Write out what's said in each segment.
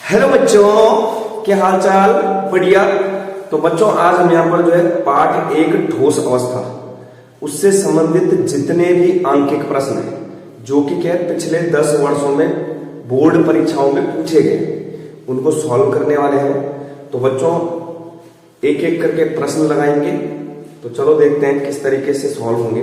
Hello बच्चों, क्या हाल चाल? बढ़िया। तो बच्चों आज हम यहाँ पर जो है पाठ एक ठोस अवस्था उससे संबंधित जितने भी आंकिक प्रश्न हैं जो कि क्या पिछले 10 वर्षों में बोर्ड परीक्षाओं में पूछे गए उनको सॉल्व करने वाले हैं। तो बच्चों एक एक करके प्रश्न लगाएंगे। तो चलो देखते हैं किस तरीके से सॉल्व होंगे।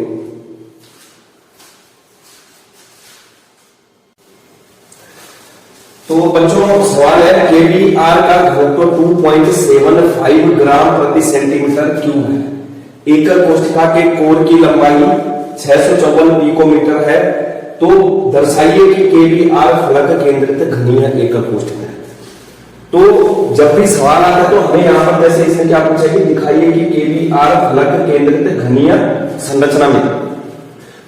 तो बच्चों सवाल है KBR का घनत्व 2.75 ग्राम प्रति सेंटीमीटर क्यूब है। एकल कोशिका के कोर की लंबाई 654 पिकोमीटर है। तो दर्शाइए कि KBR फलक केंद्रित घनीय एकल कोशिका है। तो जब भी सवाल आता है तो हमें यहाँ पर जैसे इसमें क्या पूछेगी, दिखाइए कि KBR फलक केंद्रित घनीय संरचना में।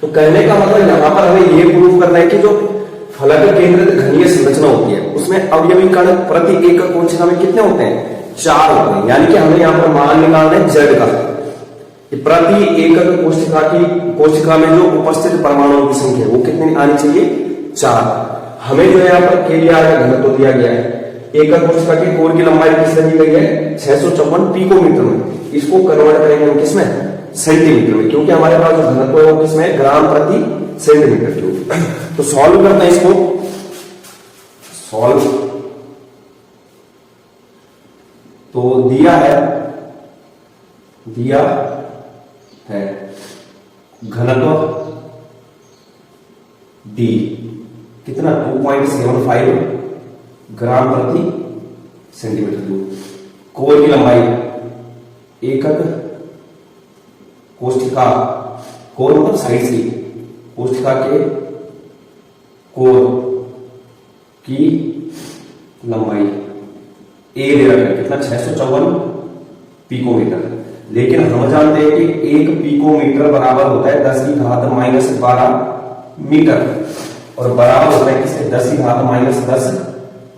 तो कहने का मतलब यहाँ पर हमें यह प्रूव करना है कि जो फलक केंद्रित घनीय संरचना होती है उसमें अवयवी कण प्रति एकक कोशिका में कितने होते हैं? 4 होते हैं। यानी कि हमें यहाँ पर मान निकालना है Z का कि प्रति एकक कोशिका में जो उपस्थित परमाणुओं की संख्या वो कितनी आनी चाहिए? 4। हमें जो है यहाँ पर KBR का घनत्व दिया गया है। एकक कोशिका के कोर की लंबाई किस दी गई है? 654 पिकोमीटर में। इसको कन्वर्ट करेंगे हम किसमें? सेंटीमीटर में, क्योंकि हमारे पास जो घनत्व है वो किसमें? ग्राम प्रति सेंटीमीटर क्यूब। तो सॉल्व करते हैं इसको। सॉल्व तो दिया है घनत्व D कितना? 2.75 ग्राम प्रति सेंटीमीटर क्यूब। कोर की लंबाई एकक कोशिका, कोर मतलब साइड से, कोशिका के कोर की लंबाई ए दे रखा है कितना? 654 पिकोमीटर। लेकिन हम जानते हैं कि 1 पिकोमीटर बराबर होता है 10 की घात -12 मीटर और बराबर होता है किसके? 10 की घात -10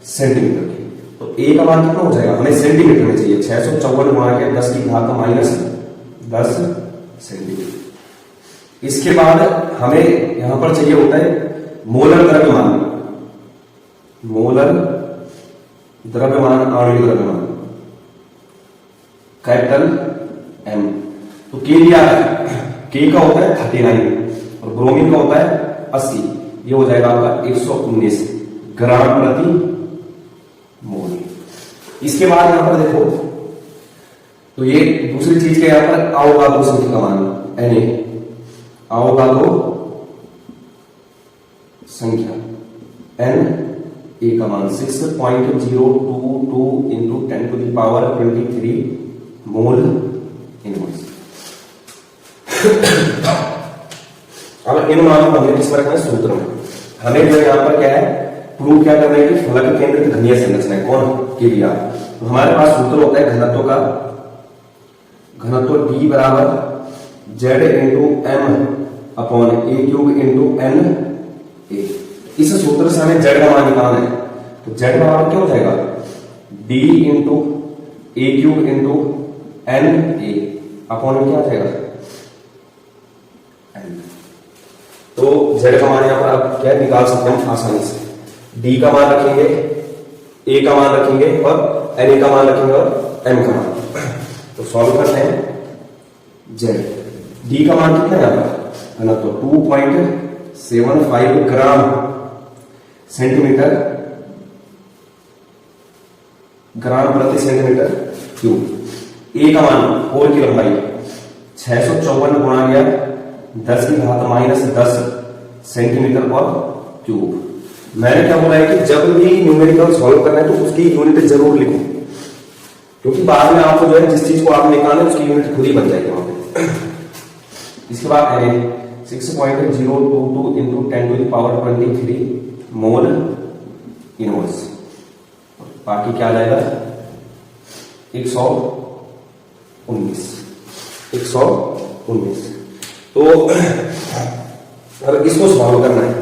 सेंटीमीटर की। तो ए का मान कितना हो जाएगा? हमें सेंटीमीटर में चाहिए। 654 गुणा के 10 की घात -10 सेंटीमीटर। इसके बाद हमें यहां पर चाहिए होता है मोलर द्रव्यमान, मोलर द्रव्यमान, आणविक द्रव्यमान कैपिटल M। तो के का होता है 39 और ब्रोमीन का होता है 80। ये हो जाएगा आपका 119 ग्राम प्रति मोल। इसके बाद यहां पर देखो तो ये दूसरी चीज के यहां पर अवगाद्रो संख्या का मान Na, अवगाद्रो संख्या N A का मान 6.022 इंटू 10⁻23 मोल इनवर्स। अब इन मानों को हमने किस पर रखना है? सूत्र में। हमें जो यहां पर क्या है प्रूव क्या करना है कि फलक केंद्रित घनीय संरचना है। कौन? KBR। तो हमारे पास सूत्र होता है घनत्व का, घनत्व D बराबर Z into M upon A cube into N A। इस सूत्र से हमें Z का मान निकालना है। तो Z बराबर क्या हो जाएगा? D into A cube into N A upon क्या आ जाएगा? N। तो Z का मान यहां पर आप क्या निकाल सकते हैं आसानी से? D का मान रखेंगे, A का मान रखेंगे और Na का मान रखेंगे और M का मान। तो सॉल्व करते हैं। Z D का मान कितना है यहां पर? घनत्व 2.75 ग्राम सेंटीमीटर, ग्राम प्रति सेंटीमीटर क्यूब। ए का मान कोर की लंबाई 654 गुणा गया 10 की घात -10 सेंटीमीटर पर क्यूब। मैंने क्या बोला है कि जब भी न्यूमेरिकल सॉल्व करना है तो उसकी यूनिट जरूर लिखो, क्योंकि बाद में आपको जो है जिस चीज को आप निकालें उसकी यूनिट खुद ही बन जाएगी वहां पे। इसके बाद 6.022 इंटू 10⁻23 मोल इनवर्स। बाकी क्या आ जाएगा? 119। तो अगर इसको सॉल्व करना है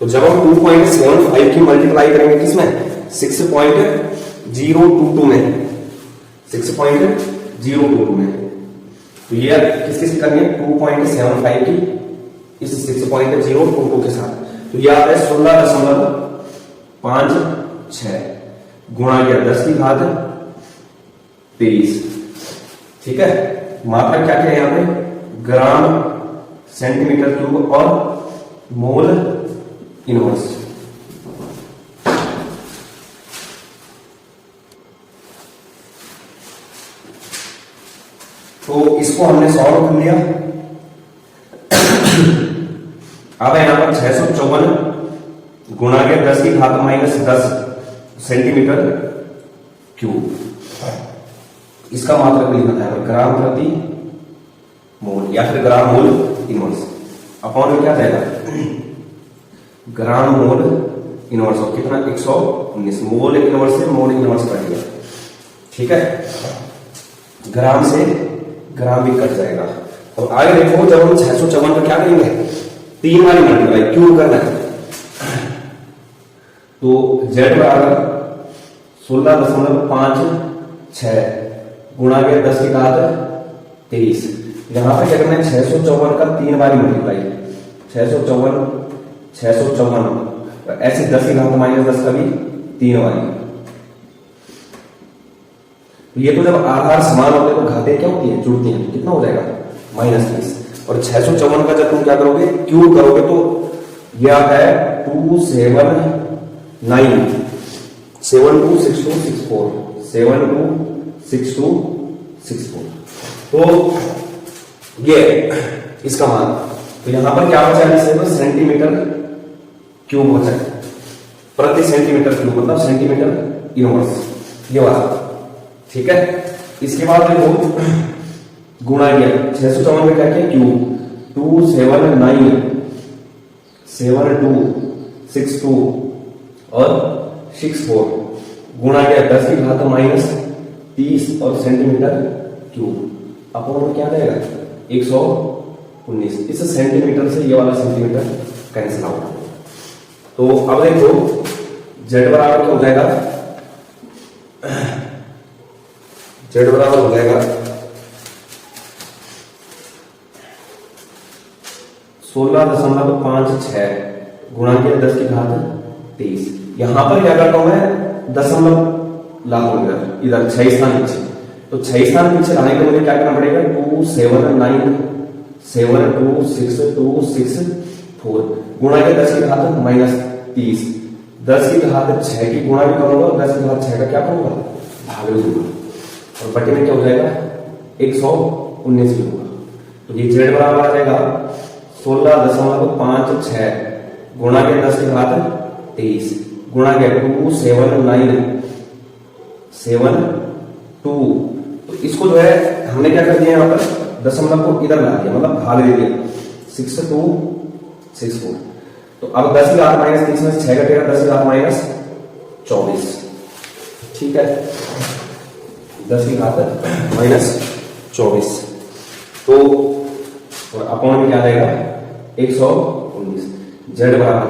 तो जब हम 2.75 की मल्टीप्लाई करेंगे किसमें? 6.022 में, 6.022 में। तो ये किस किस करनी है? 2.75 की इस 6.022 के साथ। तो ये आता है 16.5 6 गुणा किया 10 की घात 23। ठीक है, मात्रा क्या क्या है यहां पे, ग्राम सेंटीमीटर क्यूब और मोल इनवर्स। तो इसको हमने सॉल्व कर लिया। अब यहां पर 654 गुणा के 10 की घात -10 सेंटीमीटर क्यूब, इसका मात्रक लिखना है ग्राम प्रति मोल या फिर ग्राम मोल इनवर्स। अपॉन में क्या जाएगा, ग्राम मोल इनवर्स और कितना 119, मोल इनवर्स से मोल इनवर्स कट गया। ठीक है, ग्राम से ग्राम भी कट जाएगा। और आगे देखो, जब हम 654 का क्या करेंगे, 3 वाली मल्टीप्लाई क्यों करना है, तो z बराबर 16.56 गुणा के 10 की घात 23। यहां पर क्या करना है, 654 का 3 बारी मल्टीप्लाई, 654 ऐसे 10 की घात -10 का भी 3 बारी। ये तो जब आधार समान होते हैं तो घातें क्या होती है, जुड़ती हैं, कितना हो जाएगा -30। और 654 का जब तुम क्या करोगे, क्यूब करोगे तो ये आता है 279 726264 726264। तो ये इसका मान, तो यहां पर क्या बचा है, सेंटीमीटर क्यूब बचा है, प्रति सेंटीमीटर क्यूब मतलब सेंटीमीटर इनवर्स, ये वाला। ठीक है, इसके बाद देखो गुणा किया 654 में क्या किया, क्यूब 279 7262 और 64 गुणा किया 10 की घात -30 और सेंटीमीटर क्यूब। अपॉन में क्या जाएगा 119। इस सेंटीमीटर से ये वाला सेंटीमीटर कैंसिल आउट। तो अब देखो z बराबर क्या हो जाएगा, z बराबर हो जाएगा 16.56 गुणा किया 10 की घात 23। यहां पर क्या करता हूं मैं, दशमलव लाऊंगा इधर 6 स्थान पीछे, तो 6 स्थान पीछे लाने के लिए मुझे क्या करना पड़ेगा, 2797264 गुणा के 10 की घात -30, 10 की घात 6 की गुणा भी करूंगा, 10 की घात 6 का क्या करूंगा, भाग दूंगा, और बटे में क्या हो जाएगा 119 भी होगा। तो ये z बराबर आ जाएगा 16.56 गुणा के 10 की घात 23 गुणा के 27972। तो इसको जो है हमने क्या कर दिया, यहां पर दशमलव को इधर ला दिया, मतलब भाग दे दिया 6264। तो अब 10 की घात -30 में 6 कटेगा, 10 की घात -24। ठीक है, 10 की घात -24। तो और अपॉन में क्या आएगा 119। z बराबर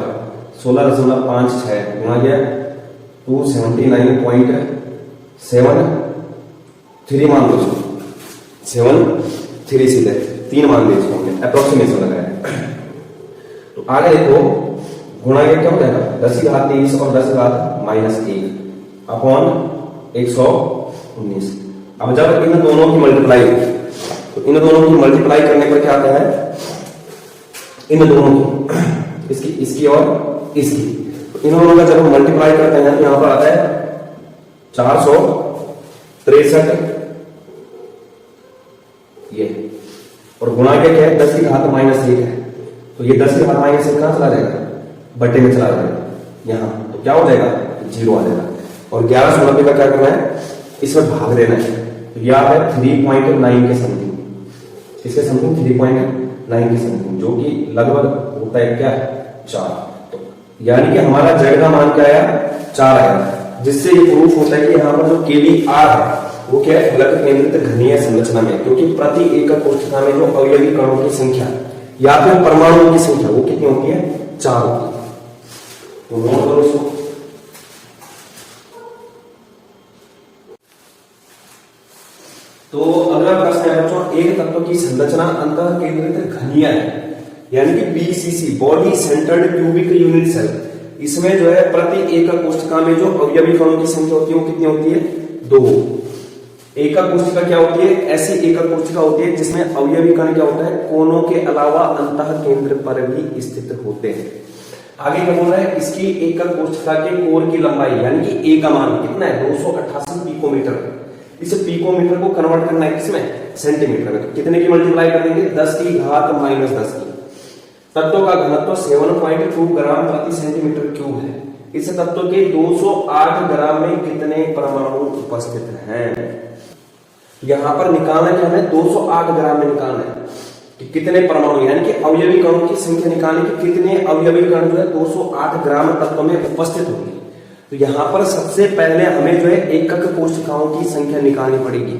16.56 गुणा किया 279.73 मान लो, 73 सीधे 3 मान लो, इसको हमने अप्रोक्सीमेशन लगाया। तो आगे देखो गुणा के क्या हो जाएगा, 10 की घात 23 और 10 की घात -1 अपॉन 119। अब जब इन दोनों की मल्टीप्लाई, तो इन दोनों की मल्टीप्लाई करने पर क्या आता है, इन दोनों की, इसकी और इसकी, तो इन दोनों का जब हम मल्टीप्लाई करते हैं तो यहां पर आता है 463 ये, और गुणा के क्या है 10 की घात -1 है, तो ये 10 की घात -1 कहां चला जाएगा, बटे में चला जाएगा यहां, तो क्या हो जाएगा 0 आ जाएगा। और 1190 का क्या करना है, इसमें भाग देना है, तो यह है 3.9 के समथिंग, इसके समथिंग 3.9 के समथिंग, जो कि लगभग होता है क्या 4। तो यानी कि हमारा z का मान क्या आया 4 आया, जिससे ये प्रूफ होता है कि यहाँ पर जो KBR है वो क्या है, फलक केंद्रित घनीय संरचना में, क्योंकि प्रति एकक कोष्ठता में जो अवयवी कणों की संख्या या फिर परमाणुओं की संख्या वो कितनी होती है, 4 होती है। तो नोट करो इसको। तो अगला प्रश्न है बच्चों, एक तत्व की संरचना अंतः केंद्रित घनीय है, यानी कि BCC body centred cubic unit cell, इसमें जो है प्रति एकक कोशिका में जो अवयवी कणों की संख्या होती है वो कितनी होती है? 2। एकक कोशिका क्या होती है? ऐसी एकक कोशिका होती है जिसमें अवयवी कण क्या होता है? कोनों के अलावा अंतः केंद्र पर भी स्थित होते हैं। आगे क्या बोल रहा है? इसकी एकक कोशिका के कोर की लंबाई यानी कि ए का मान कितना है? 288 पिकोमीटर। इस पिकोमीटर को कन्वर्ट करना है किसमें? सेंटीमीटर में। तो कितने की मल्टीप्लाई कर देंगे? 10 की घात माइनस 10 की। तत्व का घनत्व 7.2 ग्राम प्रति सेंटीमीटर क्यूब है। इस तत्व के 208 ग्राम में कितने परमाणु उपस्थित हैं? यहां पर निकालना क्या है? 208 ग्राम में निकालना है कि कितने परमाणु यानी कि अवयवी कणों की संख्या निकालने की कितने अवयवी कण जो है 208 ग्राम तत्व में उपस्थित होंगे। तो यहां पर सबसे पहले हमें जो है एकक कोशिकाओं की संख्या निकालनी पड़ेगी,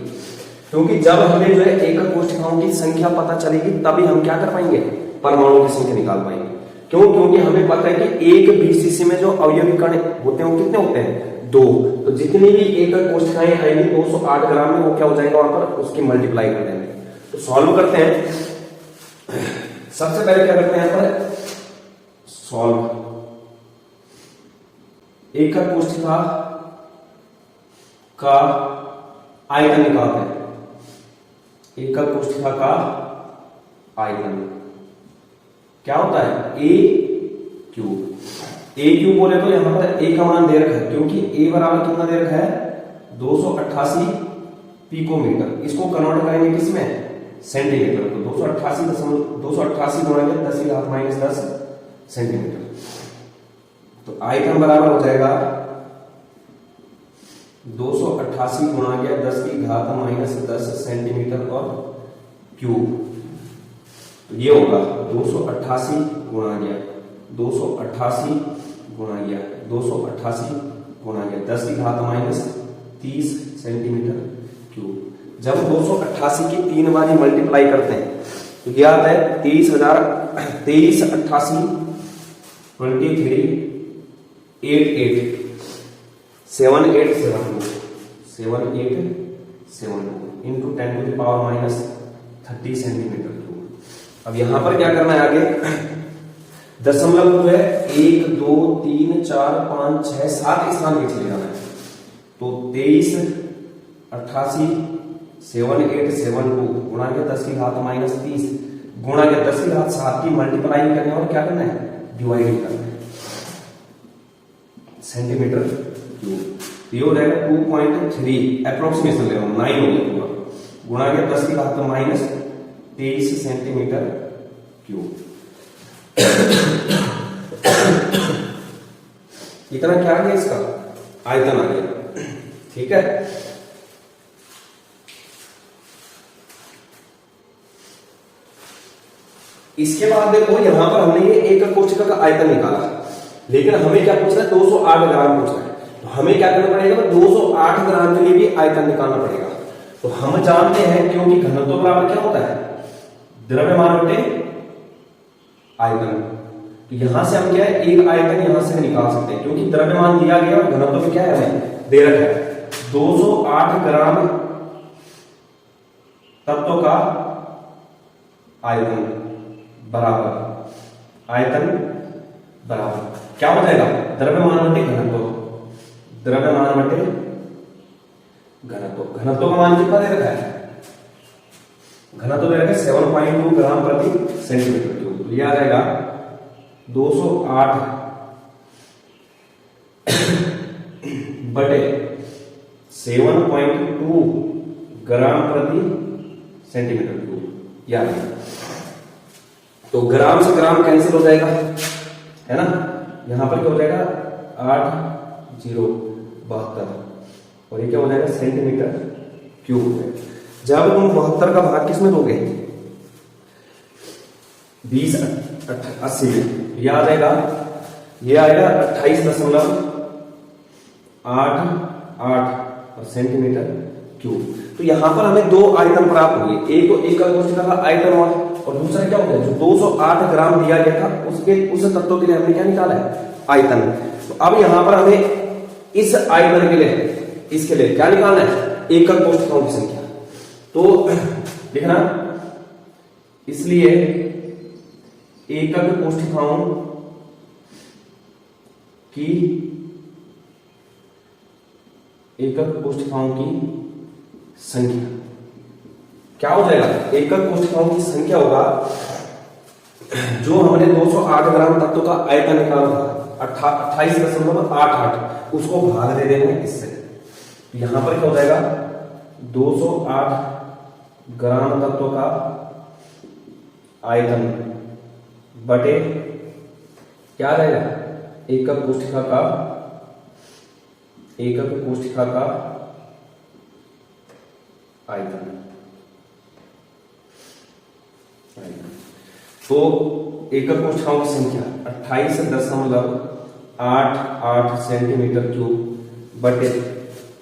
क्योंकि जब हमें जो है एकक कोशिकाओं की संख्या पता चलेगी तभी हम क्या कर पाएंगे? परमाणु की संख्या निकाल पाएंगे। क्यों? क्योंकि हमें पता है कि एक बीसीसी में जो अवयवी कण होते हैं वो कितने होते हैं? 2। तो जितनी भी एकक कोशिकाएं आएंगी 208 ग्राम में वो क्या हो जाएगा? वहां पर उसकी मल्टीप्लाई कर देंगे। तो सॉल्व करते हैं। सबसे पहले क्या करते हैं? यहाँ पर सॉल्व एकक कोशिका का आयतन निकालते हैं। एकक कोशिका का आयतन क्या होता है? ए क्यूब। ए क्यूब बोले तो यहां पर ए का मान दे रखा है, क्योंकि ए बराबर कितना दे रखा है? 288 पिकोमीटर। इसको कन्वर्ट करेंगे किसमें? सेंटीमीटर। तो 288 गुणा 10 की घात माइनस 10 सेंटीमीटर। तो आयतन बराबर हो जाएगा 288 गुणा 10 की घात माइनस 10 सेंटीमीटर और क्यूब। तो ये होगा 288 गुणा 288 गुणा 288 गुणा 10 की घात माइनस 30 सेंटीमीटर क्यूब। जब 288 की 3 बार मल्टीप्लाई करते हैं तो क्या आता है? 23,88 23 88 7872 7872 into 10 to the power minus 30 centimetre cube. अब यहां पर क्या करना है? आगे दशमलव जो है 1 2 3 4 5 6 7 स्थान पे चले जाना है। तो 23,88 7872 गुणा 10 की घात माइनस 30 गुणा 10 की घात 7 की मल्टीप्लाई करना है और क्या करना है? डिवाइड करना है सेंटीमीटर क्यूब। ये हो जाएगा 2.3 अप्रोक्सीमेशन ले रहा हूं 9 हो गया गुणा 10 की घात माइनस 23 सेंटीमीटर क्यूब। इतना क्या आ गया? इसका आयतन आ गया। ठीक है। इसके बाद देखो यहां पर हमने ये एकक कोशिका का आयतन निकाला, लेकिन हमें क्या पूछना है? 208 ग्राम पूछना है। तो हमें क्या करना पड़ेगा? 208 ग्राम के लिए भी आयतन निकालना पड़ेगा। तो हम जानते हैं क्योंकि घनत्व बराबर क्या होता है? द्रव्यमान बटे आयतन। तो यहां से हम क्या है? एक आयतन यहां से निकाल सकते हैं, क्योंकि द्रव्यमान दिया गया और घनत्व में क्या है? हमें दे रखा है 208 ग्राम तत्व का आयतन बराबर आयतन बराबर क्या हो जाएगा? द्रव्यमान बटे घनत्व। द्रव्यमान बटे घनत्व। घनत्व का मान कितना दे रखा है? घनत्व दे रखा है 7.2 ग्राम प्रति सेंटीमीटर क्यूब। तो यह आ जाएगा 208 बटे 7.2 ग्राम प्रति सेंटीमीटर क्यूब। याद तो ग्राम से ग्राम कैंसिल हो जाएगा, है ना? यहां पर क्या हो जाएगा? 8072 और ये क्या हो जाएगा? सेंटीमीटर क्यूब हो जाएगा। जब तुम 72 का भाग किसमें दोगे? 20/80 में। यह आ जाएगा, ये आएगा 28.88 सेंटीमीटर क्यूब। तो यहां पर हमें दो आयतन प्राप्त हुए, एक तो एकक कोशिका का आयतन हुआ और दूसरा क्या हो गया? जो 208 ग्राम दिया गया था उसके उस तत्व के लिए हमने क्या निकाला है? आयतन। तो अब यहां पर हमें इस आयतन के लिए, इसके लिए क्या निकालना है? एकक कोशिकाओं की संख्या। तो लिखना, इसलिए एकक कोशिकाओं की एकक कोशिकाओं की संख्या क्या हो जाएगा, एकक कोशिकाओं की संख्या होगा जो हमने 208 ग्राम तत्व का आयतन निकाला था 28.88, उसको भाग दे देंगे इससे। यहां पर क्या हो जाएगा 208 ग्राम तत्व का आयतन बटे क्या आ जाएगा एकक कोशिका का आयतन। तो एकक कोशिकाओं की संख्या 28.88 सेंटीमीटर क्यूब बटे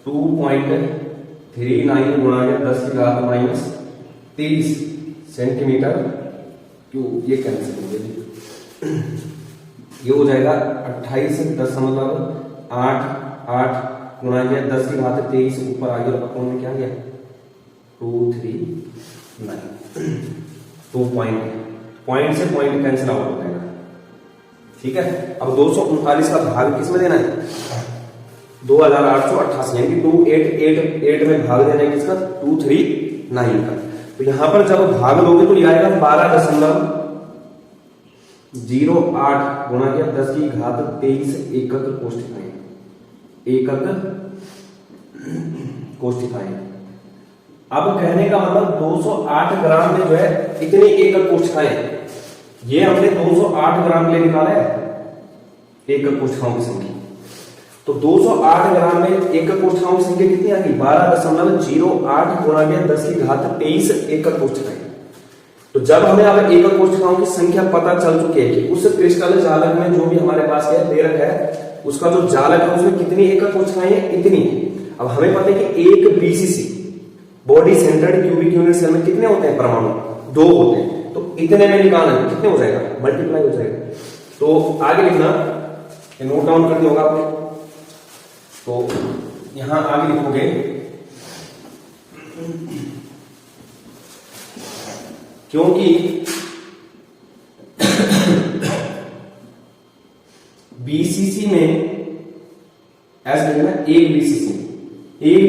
2.39 गुणा 10⁻³ सेंटीमीटर क्यूब, ये कैंसिल हो गया, ये हो जाएगा 28.88 गुणा 10⁻23, ऊपर आ गया अपोन में क्या गया 239, 2 पॉइंट से पॉइंट कैंसिल आउट हो जाएगा। ठीक है, अब 239 का भाग किस में देना है 2888, यानी कि 2888 में भाग देना है किसका 239 का। तो यहां पर जब भाग लोगे तो ये आएगा 12.08 गुणा 10⁻23 एकक कोशिकाएं। अब कहने का मतलब 208 ग्राम में जो है इतनी एकक कोशिकाएं, ये हमने 208 ग्राम ले निकाला है एकक कोशिकाओं की संख्या। तो 208 ग्राम में एकक कोशिकाओं की संख्या कितनी आ गई 12.08 गुणा 10⁻23 एकक कोशिकाएं। तो जब हमें अब एकक कोशिकाओं की संख्या पता चल चुकी है कि उस क्रिस्टल जालक में जो भी हमारे पास है बेरक है, उसका जो जालक है उसमें कितनी एकक कोशिकाएं हैं, इतनी। अब हमें पता है कि एक BCC body centred cubic unit cell में कितने होते हैं परमाणु 2 होते हैं। तो इतने में निकालना है कितने हो जाएगा मल्टीप्लाई हो जाएगा। तो आगे लिखना नोट डाउन कर दिया होगा आपने। तो यहां आगे लिखोगे क्योंकि बीसीसी में ऐसा लिखना एक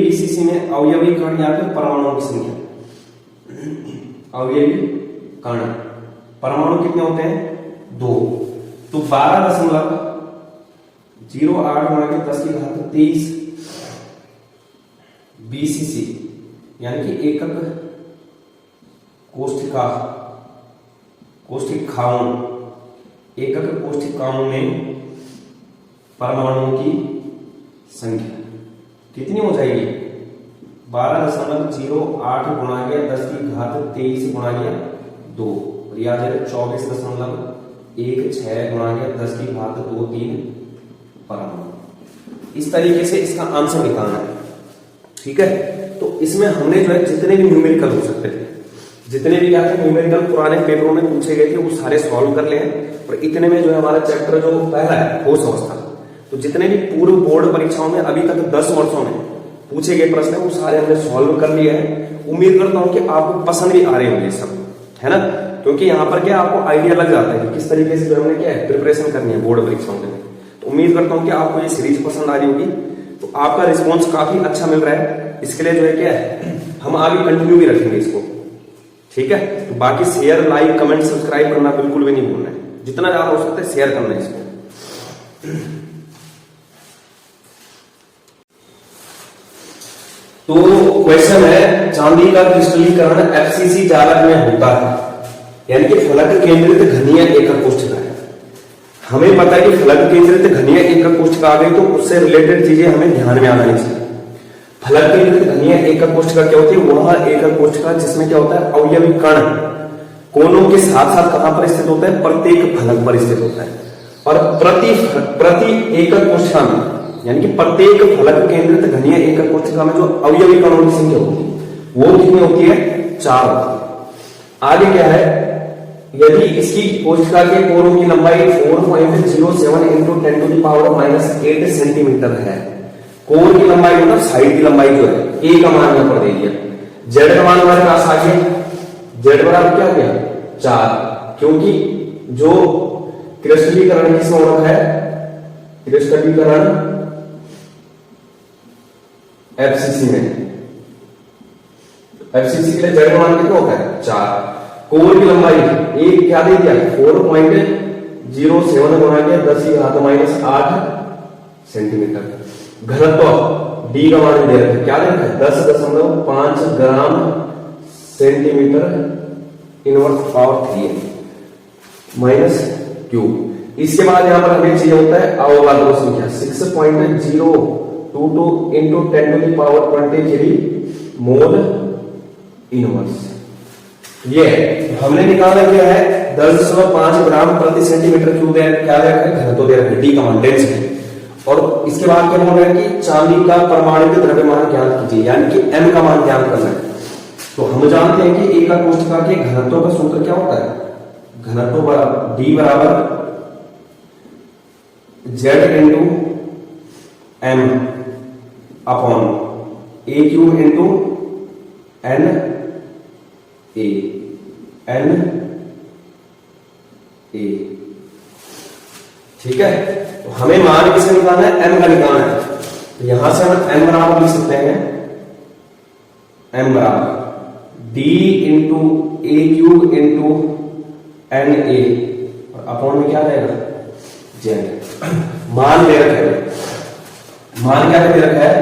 बीसीसी में अवयवी कण या फिर परमाणुओं की संख्या, अवयवी कण परमाणु कितने होते हैं 2। तो 12.08 गुणा 10⁻23 बीसीसी यानी कि एकक कोशिकाओं में परमाणुओं की संख्या कितनी हो जाएगी 12.08 गुणा 10⁻23 गुणा 2, और याद है 24.16 गुणा 10⁻23 परमाणु। इस तरीके से इसका आंसर निकालना है। ठीक है, तो इसमें हमने जो है जितने भी न्यूमेरिकल हो सकते थे, जितने भी क्या थे न्यूमेरिकल पुराने पेपरों में पूछे गए थे वो सारे सॉल्व कर लिए हैं। और इतने में जो है हमारा चैप्टर जो पहला है ठोस अवस्था, तो जितने भी पूर्व बोर्ड परीक्षाओं में अभी तक 10 वर्षों में पूछे गए प्रश्न वो सारे हमने सॉल्व कर लिए हैं। उम्मीद करता हूं कि आपको पसंद भी आ रहे होंगे सब, है ना, क्योंकि यहाँ पर क्या आपको आइडिया लग जाता है कि किस तरीके से जो हमने क्या है प्रिपरेशन करनी है बोर्ड परीक्षाओं के लिए। तो उम्मीद करता हूं कि आपको ये सीरीज पसंद आ रही होगी। तो आपका रिस्पॉन्स काफी अच्छा मिल रहा है, इसके लिए जो है क्या है हम आगे कंटिन्यू भी रखेंगे इसको। ठीक है, तो बाकी शेयर लाइक कमेंट सब्सक्राइब करना बिल्कुल भी नहीं भूलना है, जितना ज्यादा हो सकता है शेयर करना है इसको। तो क्वेश्चन है चांदी का क्रिस्टलीकरण एफसीसी जालक में होता है, यानी कि फलक केंद्रित घनीय एकक कोशिका है। हमें पता है कि फलक केंद्रित घनीय एकक कोशिका आ गई तो उससे रिलेटेड चीजें हमें ध्यान में आना चाहिए। फलक केंद्रित घनीय एकक कोशिका क्या होती है, वह एकक कोशिका जिसमें क्या होता है अवयवी कण कोनों के साथ साथ कहां पर स्थित होता है प्रत्येक फलक पर स्थित होता है। और प्रति एकक कोशिका में यानी कि प्रत्येक फलक केंद्रित घनीय एकक कोशिका में जो अवयवी कणों की संख्या होती है वो कितनी होती है 4। आगे क्या है, यदि इसकी कोशिका के कोरों की लंबाई 4.07 × 10⁻⁻8 सेंटीमीटर है। कोर की लंबाई मतलब साइड की लंबाई जो है ए का मान यहां पर दे दिया, जेड का मान हमारे पास आ गया, जेड बराबर क्या हो गया 4, क्योंकि जो क्रिस्टलीकरण किसमें हो रखा है फिर स्टडीकरण एफसीसी में, एफसीसी के लिए जेड का मान कितना होता है 4। कोर की लंबाई एक क्या दे दिया 4.07 गुणा किया 10 की घात -8 सेंटीमीटर। घनत्व डी का मान दे रखा है, क्या दे रखा है 10.5 gram centimetre inverse power 3 minus cube. इसके बाद यहां पर हमें चाहिए होता है अवगाद्रो संख्या 6.022 into 10 to the power 23 mole inverse. ये हमने निकाला क्या है 10.5 ग्राम प्रति सेंटीमीटर क्यूब क्या दे रखा है घनत्व दे रखा है डी का मान डेंसिटी। और इसके बाद क्या बोल रहे हैं कि चांदी का परमाणु द्रव्यमान ज्ञात कीजिए, यानी कि एम का मान ज्ञात करना है। तो हम जानते हैं कि एक कोशिका के घनत्व का सूत्र क्या होता है, घनत्व डी बराबर Z into M upon A cube into N A ठीक है। तो हमें मान किसे निकालना है एम का निकालना है। तो यहां से हम एम बराबर लिख सकते हैं एम बराबर D into A cube into N A और अपॉन में क्या रहेगा जेड। मान दे रखा है, मान क्या दे रखा है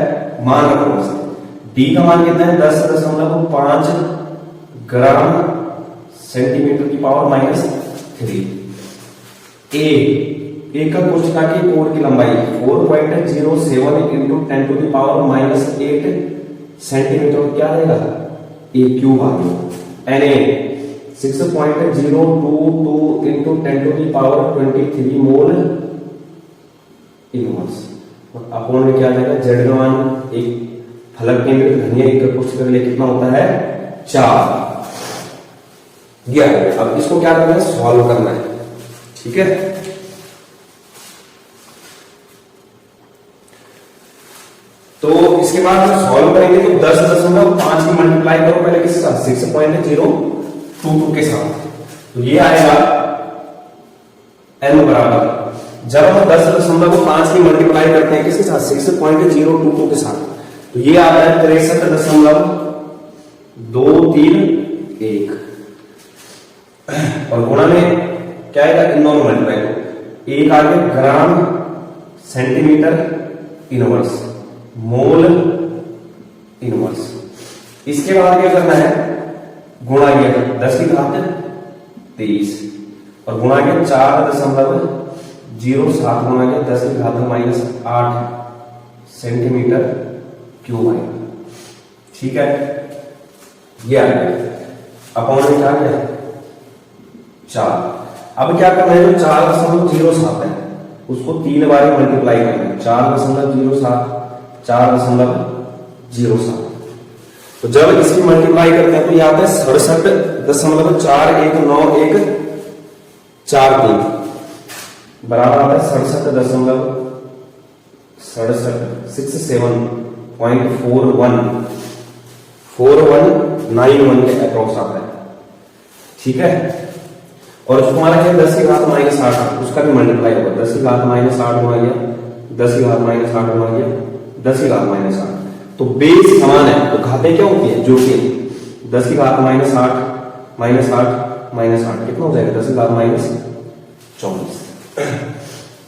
मान रखो डी का मान कितना है 10.5 ग्राम सेंटीमीटर की पावर -3। एक कोशिका की कोर की लंबाई 4.07 into 10 to the power -8 centimetre क्या रहेगा ए क्यूब आ गया। N A 6.022 into 10 to the power 23 mole inverse. Upon में क्या जाएगा जेड का मान एक फलक केंद्र धनिया एक कोशिका के लिए कितना होता है 4 दिया। अब इसको क्या करना है सॉल्व करना है, ठीक है। तो इसके बाद सॉल्व करेंगे तो 10.5 की मल्टीप्लाई करो पहले किसके साथ 6.022 के साथ, तो ये आएगा n बराबर, जब हम 10.5 की मल्टीप्लाई करते हैं किसके साथ 6.022 के साथ, तो ये आता है 63.231 और गुणा में क्या आएगा इन दोनों मल्टीप्लाई करो, एक आ गया gram centimetre inverse mole inverse. इसके बाद क्या करना है गुणा किया 10 की घात 23 और गुणा किया 4.07 गुणा किया 10 की घात -8 सेंटीमीटर क्यूब आएगा, ठीक है। ये आ गया अपॉन में क्या है 4। अब क्या करना है जो 4.07 है उसको 3 बार मल्टीप्लाई करना है 4.07 तो जब इसकी मल्टीप्लाई करते हैं तो यह आता है 67.4193 बराबर आता है 67.4191 के अप्रॉक्स आता है, ठीक है। और उसको हमारा क्या 10 की घात -8 उसका भी मल्टीप्लाई होगा 10 की घात -8 गुणा किया 10 की घात -8 गुणा किया 10 की घात -8 तो बेस समान है तो घातें क्या होती है जो कि 10 की घात -8 कितना हो जाएगा 10 की घात -24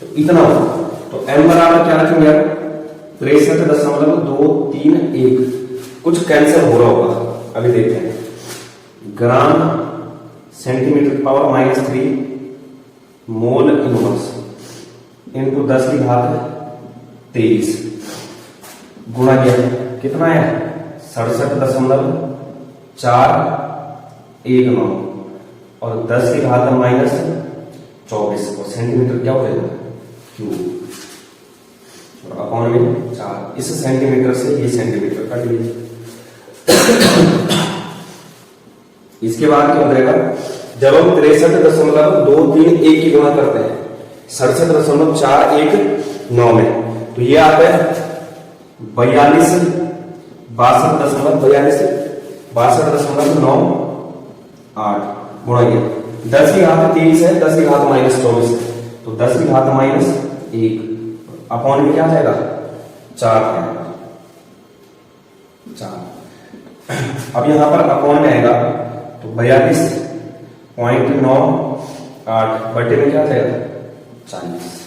तो इतना होगा। तो m बराबर क्या रखेंगे 63.231 कुछ कैंसिल हो रहा होगा अभी देखते हैं gram centimetre power -3 mole inverse into 10 की घात 23 गुणा किया कितना है 67.419 और 10 की घात -24 और सेंटीमीटर क्या हो जाएगा क्यूब और अपॉन में 4 इस सेंटीमीटर से ये सेंटीमीटर काट लीजिए। इसके बाद क्या हो जाएगा जब हम 63.231 की गुणा करते हैं 67.419 में तो ये आता है 62.62.98 गुणा किया 10 की घात 23 है 10 की घात -24 है तो 10 की घात -1 अपॉन में क्या आ जाएगा 4 आएगा 4। अब यहां पर अपॉन में आएगा तो 42.98 बटे में क्या आ जाएगा 40।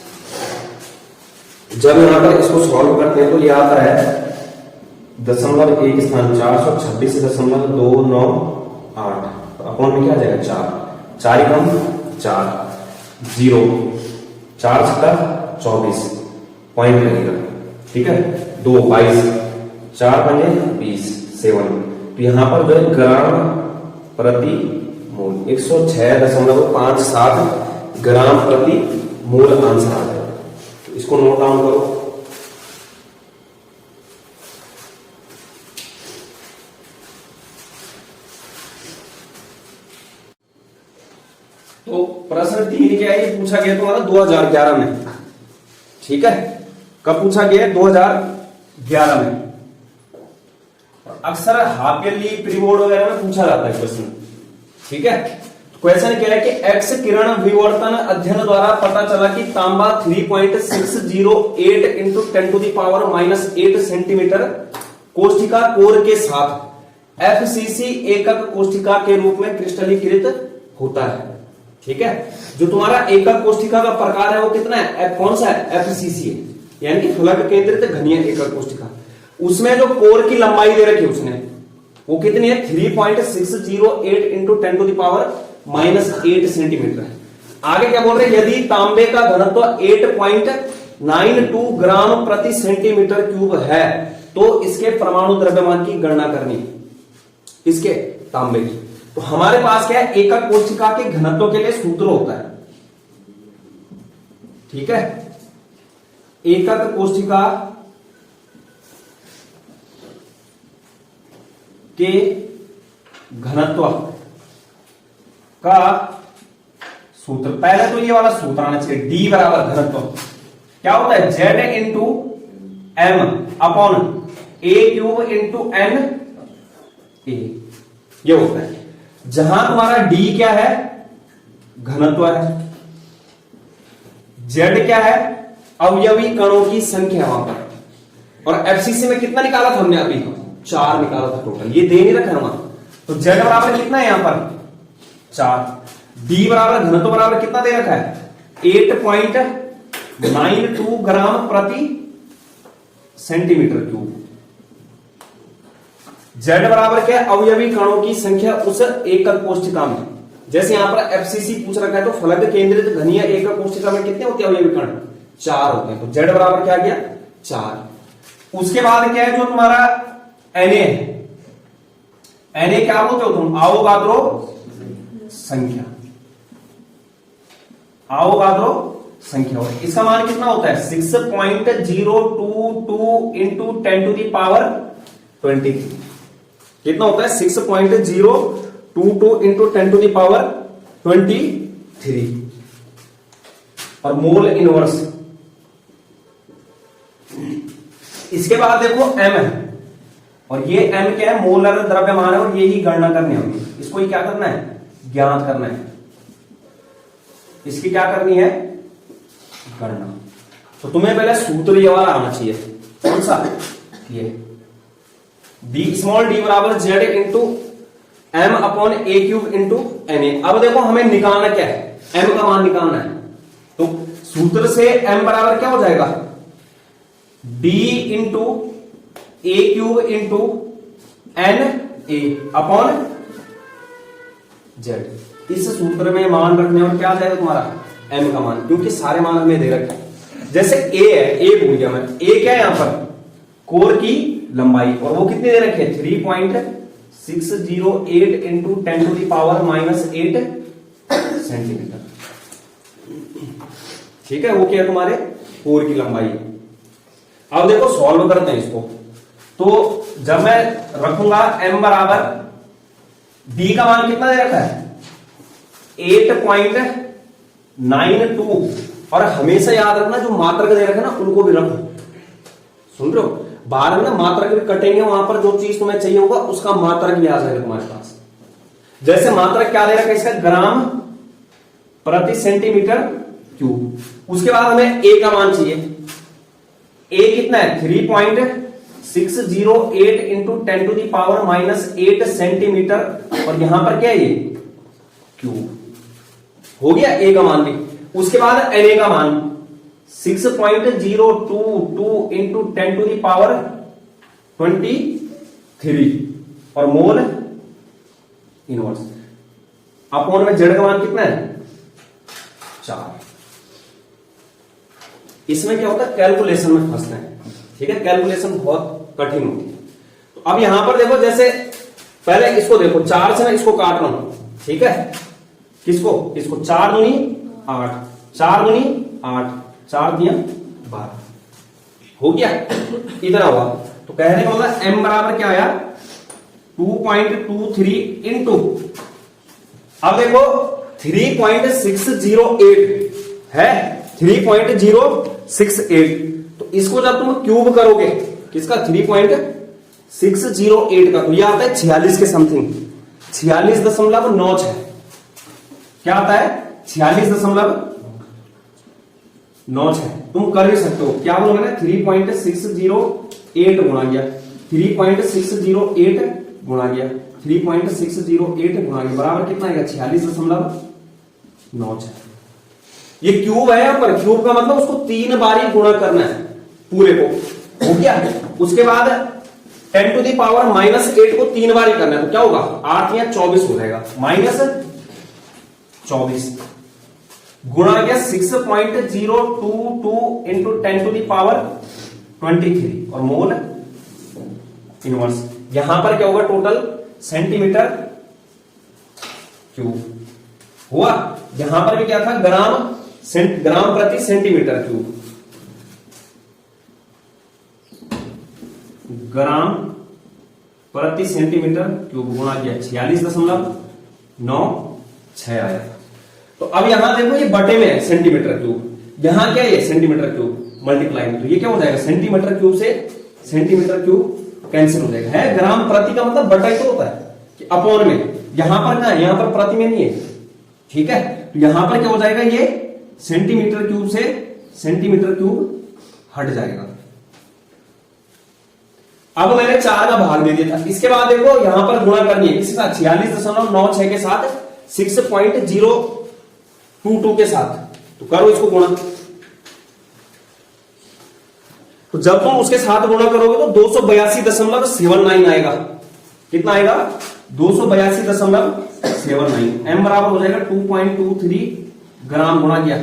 जब यहां पर इसको सॉल्व करते हैं तो ये आता है 0.1 स्थान 426.298 तो अपॉन में क्या आ जाएगा 4 4 कम 4 0 4 छक्का 24 पॉइंट लगेगा। ठीक है 2 22 4 बने 20 7। तो यहां पर जो है ग्राम प्रति मोल 106.57 ग्राम प्रति मोल आंसर आ जाएगा। तो इसको नोट डाउन करो। तो प्रश्न 3 क्या है, पूछा गया तुम्हारा 2011 में। ठीक है कब पूछा गया 2011 में। अक्सर हाफ ईयरली प्री बोर्ड वगैरह में पूछा जाता है क्वेश्चन। ठीक है क्वेश्चन क्या है कि एक्स किरण विवर्तन अध्ययन द्वारा पता चला कि तांबा 3.608 इंटू 10⁻⁻8 सेंटीमीटर कोष्ठिका कोर के साथ एफसीसी एकक कोष्ठिका के रूप में क्रिस्टलीकृत होता है। ठीक है जो तुम्हारा एकक कोष्ठिका का प्रकार है वो कितना है, कौन सा है, एफसीसी है, यानी कि फलक केंद्रित घनीय एकक कोष्ठिका। उसमें जो कोर की लंबाई दे रखी है उसने वो कितनी है 3.608 इंटू 10⁻⁻8 सेंटीमीटर है। आगे क्या बोल रहे हैं, यदि तांबे का घनत्व 8.92 ग्राम प्रति सेंटीमीटर क्यूब है तो इसके परमाणु द्रव्यमान की गणना करनी है, इसके तांबे की। तो हमारे पास क्या है, एकक कोशिका के घनत्व के लिए सूत्र होता है। ठीक है एकक कोशिका के घनत्व का सूत्र, पहले तो ये वाला सूत्र आना चाहिए, डी बराबर घनत्व क्या होता है Z into M upon A cube into N A, ये होता है। जहां तुम्हारा डी क्या है घनत्व है, जेड क्या है अवयवी कणों की संख्या वहां पर, और एफसीसी में कितना निकाला था हमने अभी 4 निकाला था टोटल, ये दे नहीं रखा वहां। तो जेड बराबर कितना है यहां पर 4, डी बराबर घनत्व बराबर कितना दे रखा है 8.92 ग्राम प्रति सेंटीमीटर क्यूब। जेड बराबर क्या है अवयवी कणों की संख्या उस एकक कोष्ठिका में। जैसे यहां पर एफसीसी पूछ रखा है तो फलक केंद्रित घनीय एकक कोष्ठिका में कितने होते हैं अवयवी कण 4 होते हैं। तो जेड बराबर क्या गया 4। उसके बाद क्या है जो तुम्हारा एनए है, एनए क्या बोलते हो तुम आवोगाद्रो संख्या, आवोगाद्रो संख्या होता है। इसका मान कितना होता है 6.022 इंटू 10⁻23 कितना होता है 6.022 इंटू 10⁻23 और मोल इनवर्स। इसके बाद देखो एम है और ये एम क्या है मोलर द्रव्यमान है और ये ही गणना करनी होगी। इसको ही क्या करना है ज्ञात करना है, इसकी क्या करनी है गणना। तो तुम्हें पहले सूत्र ये वाला आना चाहिए, कौन सा ये डी स्मॉल डी बराबर Z into M upon A cube into N A. अब देखो हमें निकालना क्या है एम का मान निकालना है, तो सूत्र से एम बराबर क्या हो जाएगा D into A cube into N A upon Z. इस सूत्र में मान रखने और क्या आ जाएगा तुम्हारा एम का मान, क्योंकि सारे मान हमें दे रखे हैं। जैसे ए है, ए भूल गया मैं, ए क्या है यहां पर कोर की लंबाई और वो कितनी दे रखे 3.608 इंटू 10⁻⁻8 सेंटीमीटर। ठीक है वो क्या है तुम्हारे कोर की लंबाई। अब देखो सॉल्व करते हैं इसको। तो जब मैं रखूंगा m बराबर d का मान कितना दे रखा है 8.92 और हमेशा याद रखना जो मात्रक दे रखा है ना उनको भी रखो। सुन रहे हो बाहर में ना मात्रक भी कटेंगे, वहां पर जो चीज तुम्हें चाहिए होगा उसका मात्रक भी आ जाएगा तुम्हारे पास। जैसे मात्रक क्या दे रखा है इसका ग्राम प्रति सेंटीमीटर क्यूब। उसके बाद हमें a का मान चाहिए, ए कितना है 3.608 into 10 to the power -8 centimetre, और यहां पर क्या है ये क्यूब हो गया। ए का मान भी, उसके बाद एन ए का मान 6.022 इंटू 10 टू दी पावर 23, और मोल इनवर्स अपॉन में जेड का मान कितना है 4। इसमें क्या होता है, कैलकुलेशन में फंसना है, ठीक है, कैलकुलेशन बहुत कठिन होती है। तो अब यहां पर देखो, जैसे पहले इसको देखो, 4 से ना इसको काट रहा हूं, ठीक है, किसको, इसको 4 दूनी 8, 4 दूनी 8, 4 दिया 12 हो गया, इतना हुआ। तो कहने का मतलब m बराबर क्या आया 2.23 इंटू, अब देखो 3.608 है, 3.068, तो इसको जब तुम क्यूब करोगे किसका 3.608 का, तो ये आता है 46 के समथिंग, 46.96, क्या आता है 46.96। तुम कर भी सकते हो, क्या बोलोगे ना 3.608 गुणा गया 3.608 गुणा गया 3.608 गुणा गया बराबर कितना आएगा 46.96। ये क्यूब है यहाँ पर, क्यूब का मतलब उसको 3 बार ही गुणा करना है पूरे को, हो गया। उसके बाद 10 टू दी पावर -8 को 3 बार ही करना है, तो क्या होगा 8 या 24 हो जाएगा, -24 गुणा गया 6.022 इंटू 10 टू दी पावर 23, और मोल इनवर्स, यहां पर क्या होगा टोटल सेंटीमीटर क्यूब हुआ। यहां पर भी क्या था ग्राम प्रति सेंटीमीटर क्यूब, ग्राम प्रति सेंटीमीटर क्यूब गुणा किया 46.96 आया। तो अब यहां देखो ये बटे में है सेंटीमीटर क्यूब, यहां क्या है सेंटीमीटर क्यूब मल्टीप्लाई, तो ये क्या हो जाएगा सेंटीमीटर क्यूब से सेंटीमीटर क्यूब कैंसिल हो जाएगा, है ग्राम प्रति का मतलब बटा ही तो होता है कि अपॉन में, यहां पर क्या है, यहां पर प्रति में नहीं है, ठीक है। तो यहां पर क्या हो जाएगा, ये सेंटीमीटर क्यूब से सेंटीमीटर क्यूब हट जाएगा। अब मैंने 4 का भाग दे दिया था, इसके बाद देखो यहां पर गुणा करनी है किसके साथ 46.96 के साथ 6.022 के साथ, तो करो इसको गुणा। तो जब तुम उसके साथ गुणा करोगे तो 282.79 आएगा, कितना आएगा 282.79, m बराबर हो जाएगा 2.23 ग्राम गुणा किया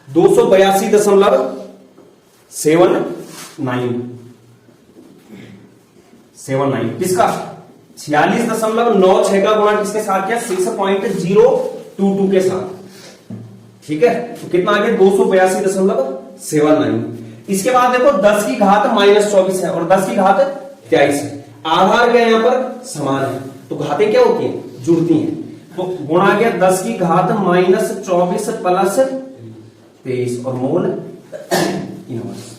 282.79 किसका 46.96 का गुणा किसके साथ किया 6.022 के साथ, ठीक है। तो कितना आ गया 282.79। इसके बाद देखो 10 की घात -24 है और 10 की घात 23 है, आधार क्या यहां पर समान है, तो घातें क्या होती हैं जुड़ती हैं, तो गुणा गया 10 की घात -24 प्लस 23 और मोल इनवर्स,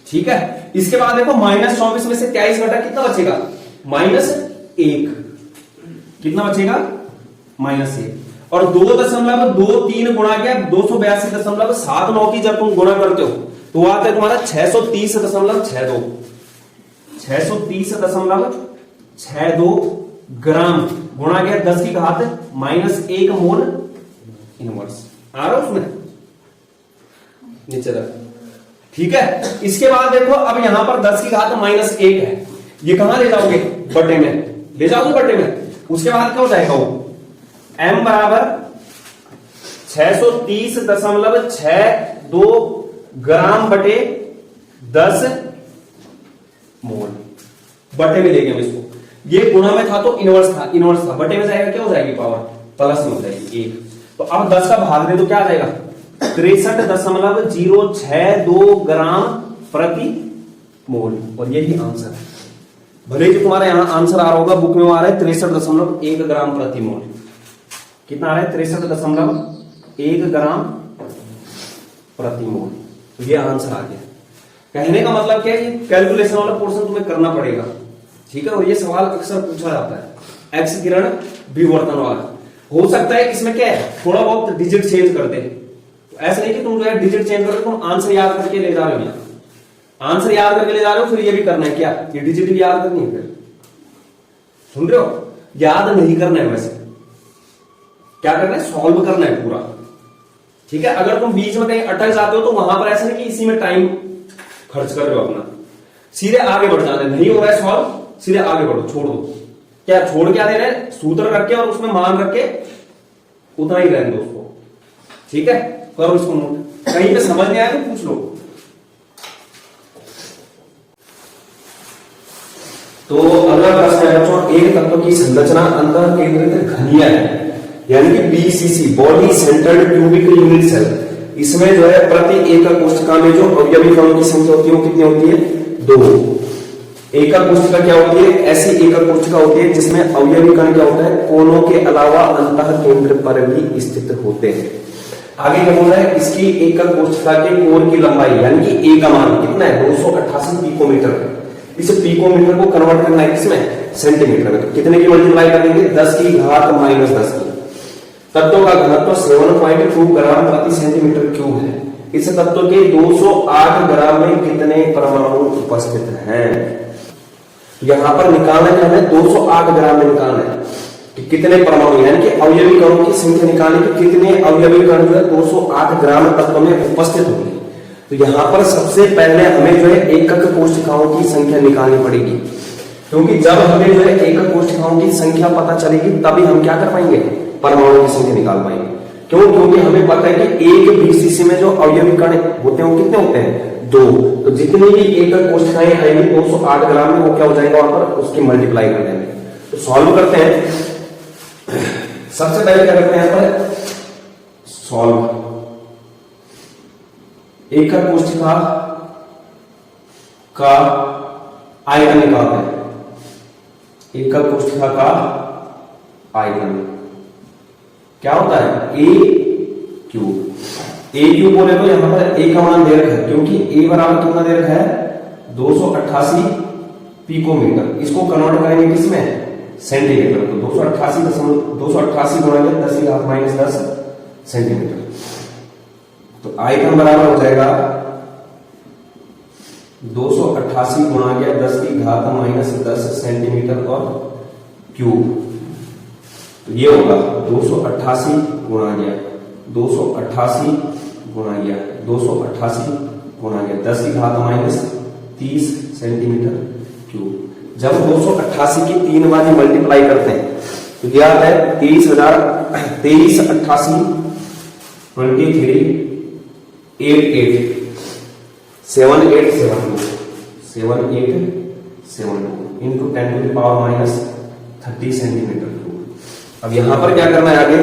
ठीक है। इसके बाद देखो -24 में से 23 घटा कितना बचेगा -1, कितना बचेगा -1, और 2.23 गुणा गया 282.79 की जब तुम गुणा करते हो तो आता है तुम्हारा 630.62 ग्राम गुणा गया 10 की घात -1 मोल इनवर्स, आ रहा उसमें नीचे रख, ठीक है। इसके बाद देखो अब यहां पर 10 की घात -1 है, ये कहां ले जाओगे बटे में, ले जाओगे बटे में। उसके बाद क्या हो जाएगा वो m बराबर 630.62 ग्राम बटे 10 मोल, बटे में ले गए इसको, ये गुणा में था तो इनवर्स था बटे में जाएगा क्या हो जाएगी पावर प्लस में हो जाएगी 1। तो अब 10 का भाग दे तो क्या आ जाएगा 63.062 ग्राम प्रति मोल, और यही आंसर है। भले कि तुम्हारा यहां आंसर आ रहा होगा बुक में, आ रहा है 63.1 ग्राम प्रति मोल, कितना आ रहा है 63.1 ग्राम प्रति मोल, तो ये आंसर आ गया। कहने का मतलब क्या है, कैलकुलेशन वाला पोर्शन तुम्हें करना पड़ेगा, ठीक है। और ये सवाल अक्सर पूछा जाता है एक्स किरण विवर्तन वाला, हो सकता है इसमें क्या है थोड़ा बहुत डिजिट चेंज कर दे, तो ऐसा नहीं कि तुम जो है डिजिट चेंज करके तुम आंसर याद करके ले जा रहे हो, आंसर याद करके ले जा रहे हो, फिर ये भी करना है क्या, ये डिजिट भी याद करनी है, फिर सुन रहे हो, याद नहीं करना है, वैसे क्या करना है, सॉल्व करना है पूरा, ठीक है। अगर तुम बीच में कहीं अटक जाते हो तो वहां पर ऐसा नहीं कि इसी में टाइम खर्च कर रहे हो अपना, सीधे आगे बढ़ जाना है, नहीं हो रहा है सॉल्व, सीधे आगे बढ़ो, छोड़ दो, क्या छोड़ क्या दे रहे हैं, सूत्र रख के और उसमें मान रख के उतना ही रहने दो उसको, ठीक है। करो इसको नोट, कहीं पे समझ नहीं आया तो पूछ लो। तो अगला प्रश्न है बच्चों, एक तत्व की संरचना अंतः केंद्रित घनीय है, यानी कि BCC, body centred cubic unit cell, इसमें जो है प्रति एकक कोशिका में जो अवयवी कणों की संख्या होती है वो कितनी होती है, 2। एकक कोशिका क्या होती है, ऐसी एकक कोशिका होती है जिसमें अवयवी कण क्या होता है, कोनों के अलावा अंतः केंद्र पर भी स्थित होते हैं। आगे क्या बोल रहा है, इसकी एकक कोशिका के कोर की लंबाई यानी कि ए का मान कितना है, 288 पिकोमीटर। इस पिकोमीटर को कन्वर्ट करना है किसमें, सेंटीमीटर में, तो कितने की मल्टीप्लाई कर देंगे, 10 की घात -10 की। तत्व का घनत्व 7.2 ग्राम प्रति सेंटीमीटर क्यूब है। इस तत्व के 208 ग्राम में कितने परमाणु उपस्थित हैं। यहां पर निकालना क्या है, 208 ग्राम में निकालना है कि कितने परमाणु, यानी कि अवयवी कणों की संख्या निकालने की, कितने अवयवी कण जो है 208 ग्राम तत्व में उपस्थित होंगे। तो यहां पर सबसे पहले हमें जो है एकक कोशिकाओं की संख्या निकालनी पड़ेगी, क्योंकि जब हमें जो है एकक कोशिकाओं की संख्या पता चलेगी तभी हम क्या कर पाएंगे, परमाणु की संख्या निकाल पाएंगे। क्यों, क्योंकि हमें पता है कि एक बीसीसी में जो अवयवी कण होते हैं वो कितने होते हैं, 2। तो जितनी भी एकक कोशिकाएं आएंगी 208 ग्राम में, वो क्या हो जाएगा वहां पर, उसकी मल्टीप्लाई कर देंगे। तो सॉल्व करते हैं, सबसे पहले क्या करते हैं यहाँ पर, सॉल्व। एकक कोशिका का आयतन निकालते हैं। एकक कोशिका का आयतन क्या होता है, ए क्यूब। ए क्यूब बोले तो यहां पर ए का मान दे रखा है, क्योंकि ए बराबर कितना दे रखा है, 288 पिकोमीटर। इसको कन्वर्ट करेंगे किसमें, सेंटीमीटर। तो 288 गुणा 10 की घात -10 सेंटीमीटर। तो आयतन बराबर हो जाएगा 288 गुणा 10 की घात -10 सेंटीमीटर और क्यूब। तो ये होगा 288 गुणा 288 गुणा 288 गुणा 10 की घात -30 सेंटीमीटर क्यूब। जब 288 की 3 बार मल्टीप्लाई करते हैं तो क्या आता है, 23,88 23 88 7872 7872 इंटू 10⁻30 सेंटीमीटर क्यूब। अब यहां पर क्या करना है, आगे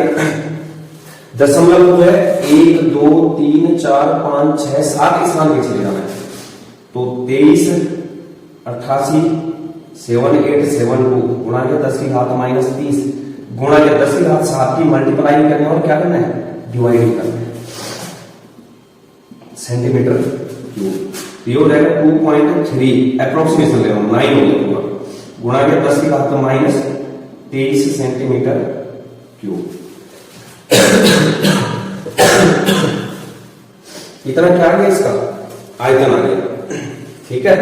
दशमलव जो है 1 2 3 4 5 6 7 स्थान पे चले जाना है। तो 23,88 7872 गुणा 10 की घात -30 गुणा 10 की घात 7 की मल्टीप्लाई करनी है और क्या करना है, डिवाइड करना है सेंटीमीटर क्यूब। ये हो जाएगा 2.3 अप्रोक्सीमेशन ले रहा हूं, 9 हो जाएगा गुणा 10 की घात -23 सेंटीमीटर क्यूब। इतना क्या आ गया, इसका आयतन आ गया, ठीक है।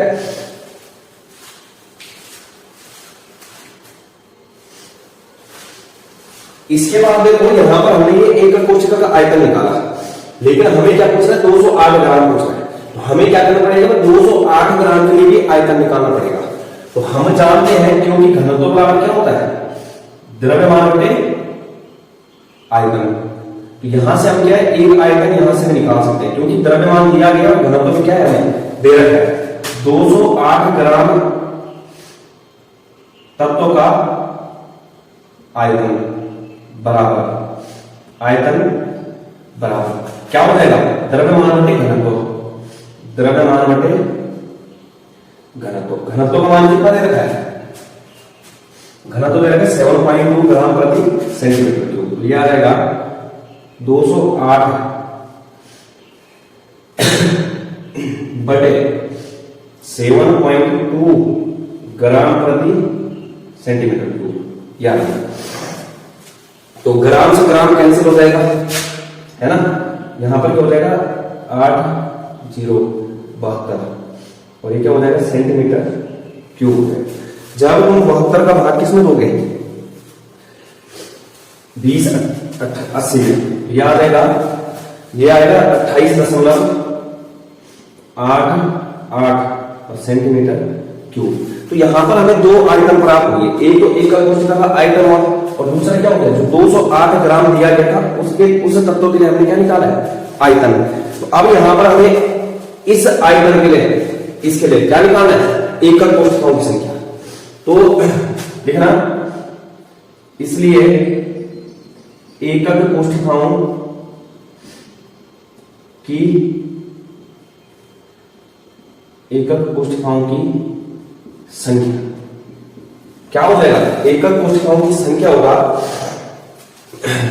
इसके बाद देखो यहां पर हमने ये एकक कोशिका का आयतन निकाला, लेकिन हमें क्या पूछना है, 208 ग्राम पूछना है। तो हमें क्या करना पड़ेगा, 208 ग्राम के लिए भी आयतन निकालना पड़ेगा। तो हम जानते हैं क्योंकि घनत्व बराबर क्या होता है, द्रव्यमान बटे आयतन। तो यहां से हम क्या है, एक आयतन यहां से निकाल सकते हैं, क्योंकि द्रव्यमान दिया गया और घनत्व क्या है, दे रखा है। 208 ग्राम तत्व का आयतन बराबर आयतन बराबर क्या हो जाएगा, द्रव्यमान बटे घनत्व, द्रव्यमान बटे घनत्व। घनत्व का मान कितना दे रखा है, घनत्व दे रखा है 7.2 ग्राम प्रति सेंटीमीटर क्यूब। लिया जाएगा 208 बटे 7.2 ग्राम प्रति सेंटीमीटर क्यूब। याद तो ग्राम से ग्राम कैंसिल हो जाएगा, है ना। यहां पर क्या हो जाएगा, 8 0 72 और ये क्या हो जाएगा सेंटीमीटर क्यूब हो जाएगा। जब तुम 72 का भाग किसमें दोगे 20 80 में, ये आ जाएगा 28.88 सेंटीमीटर क्यूब। तो यहां पर हमें दो आइटम प्राप्त हुए, एक तो एकल कोष्ठिका का आइटम और दूसरा क्या हो गया जो 208 ग्राम दिया गया था उसके उस तत्व के लिए हमने क्या निकाला है आयतन। तो अब यहां पर हमें इस आयतन के लिए इसके लिए क्या निकालना है एकल कोष्ठिकाओं की संख्या। तो लिखना इसलिए एकल कोष्ठिकाओं की संख्या क्या हो जाएगा, एकल कोष्ठिकाओं की संख्या होगा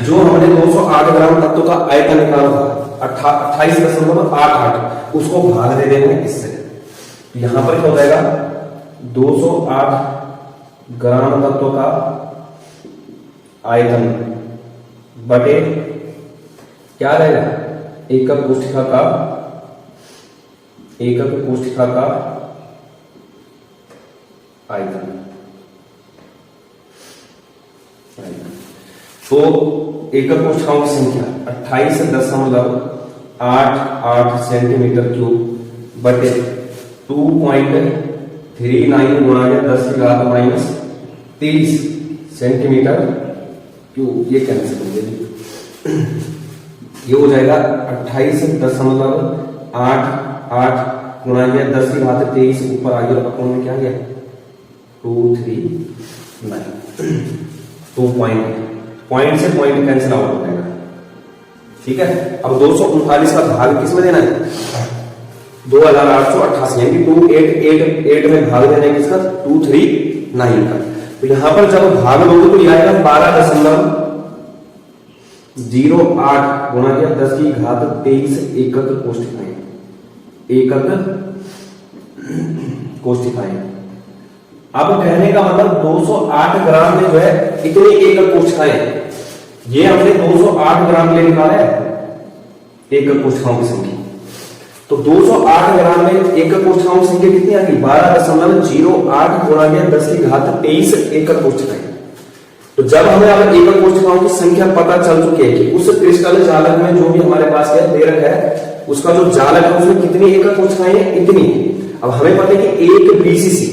जो हमने 208 ग्राम तत्व का आयतन निकाला था 28.88 उसको भाग दे देंगे इससे। यहां पर क्या हो जाएगा 208 ग्राम तत्व का आयतन बटे क्या रहेगा एकक कोष्ठिका का आयतन। तो एकक कोष्ठिकाओं की संख्या 28.88 सेंटीमीटर क्यूब बटे 2.39 गुणा 10⁻³ सेंटीमीटर क्यूब, ये कैंसिल हो जाएगी। ये हो जाएगा 28.88 गुणा 10⁻23 ऊपर आ गया अपॉन में क्या गया 239। 2 पॉइंट से पॉइंट कैंसिल आउट हो जाएगा। ठीक है, अब 239 का भाग किसमें देना है 2888 यानी 2888 में भाग देना है किसका 239 का। तो यहां पर जब भाग लोगे तो यह आएगा 12.08 गुणा 10⁻23 एकक कोष्ठिकाएं। अब कहने का मतलब 208 ग्राम में जो है इतनी एकक कोष्ठिकाएं, ये हमने 208 ग्राम ले निकाला है एकक कोष्ठिकाओं की संख्या। तो 208 ग्राम में एकक कोष्ठिकाओं की संख्या कितनी आ गई 12.08 गुणा 10⁻23 एकक कोष्ठिकाएं। तो जब हमें अब एकक कोष्ठिकाओं की संख्या पता चल चुकी है कि उस क्रिस्टल जालक में जो भी हमारे पास है दे रखा है उसका जो जालक है उसमें कितनी एकक कोष्ठिकाएं हैं इतनी। अब हमें पता है कि एक BCC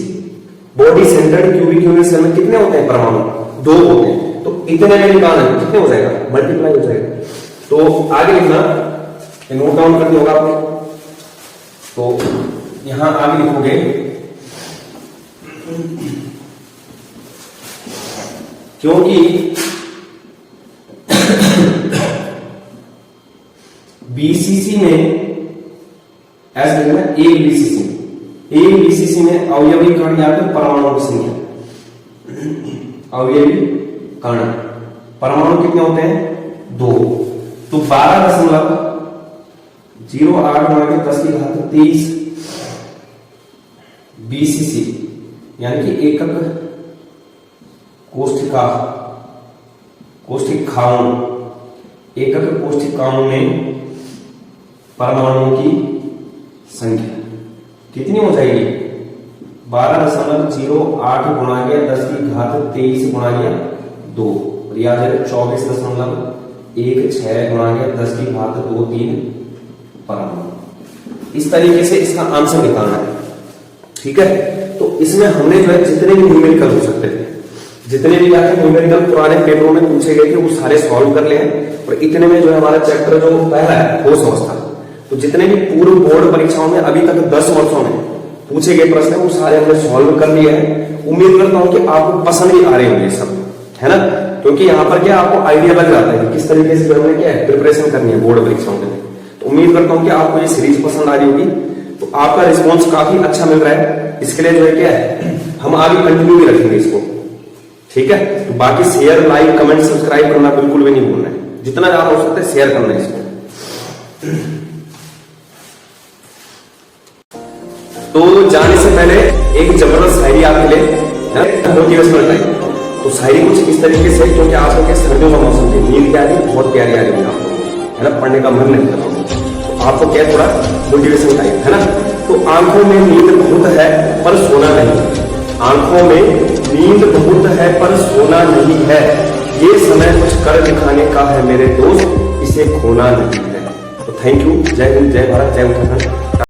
body centred cubic unit cell में कितने होते हैं परमाणु 2 होते हैं। तो इतने में निकालना है कितने हो जाएगा मल्टीप्लाई हो जाएगा। तो आगे लिखना नोट डाउन करनी होगा आपको। तो यहां आगे लिखोगे क्योंकि बीसीसी में ऐसा लिखना एक बीसीसी में अवयवी कण या फिर परमाणु की संख्या अवयवी कण परमाणु कितने होते हैं 2। तो 12.08 गुणा 10⁻23 बीसीसी यानी कि एकक कोष्ठिकाओं में परमाणुओं की संख्या कितनी हो जाएगी 12.08 गुणा 10⁻23 गुणा 2 और यह आ जाएगा 24.16 गुणा 10⁻23 परमाणु। इस तरीके से इसका आंसर निकालना है। ठीक है, तो इसमें हमने जो है जितने भी न्यूमेरिकल हो सकते थे जितने भी न्यूमेरिकल पुराने पेपरों में पूछे गए थे वो सारे सॉल्व कर लिए हैं। और इतने में जो है हमारा चैप्टर जो पहला है ठोस अवस्था, तो जितने भी पूर्व बोर्ड परीक्षाओं में अभी तक 10 वर्षों में पूछे गए प्रश्न वो सारे हमने सॉल्व कर लिए हैं। उम्मीद करता हूं कि आपको पसंद भी आ रहे होंगे सब, है ना, क्योंकि यहाँ पर क्या आपको आइडिया लग जाता है कि किस तरीके से हमने क्या है प्रिपरेशन करनी है बोर्ड परीक्षाओं के लिए। तो उम्मीद करता हूं कि आपको ये सीरीज पसंद आ रही होगी। तो आपका रिस्पॉन्स काफी अच्छा मिल रहा है, इसके लिए जो है क्या है हम आगे कंटिन्यू भी रखेंगे इसको। ठीक है, तो बाकी शेयर लाइक कमेंट सब्सक्राइब करना बिल्कुल भी नहीं भूलना है, जितना ज्यादा हो सकता है शेयर करना है इसको। तो जाने से पहले एक जबरदस्त शायरी आपके लिए मोटिवेशनल टाइम। तो शायरी कुछ इस तरीके से, क्योंकि आज के सर्दियों का मौसम है, नींद क्या है बहुत प्यारी आ रही है आपको, है ना, पढ़ने का मन नहीं कर रहा, तो आपको क्या थोड़ा मोटिवेशन टाइम, है ना। तो तो आंखों में नींद बहुत है पर सोना नहीं। आंखों में नींद बहुत है पर सोना नहीं है, ये समय कुछ कर दिखाने का है मेरे दोस्त, इसे खोना नहीं है। तो थैंक यू। जय हिंद, जय भारत, जय उत्तराखंड।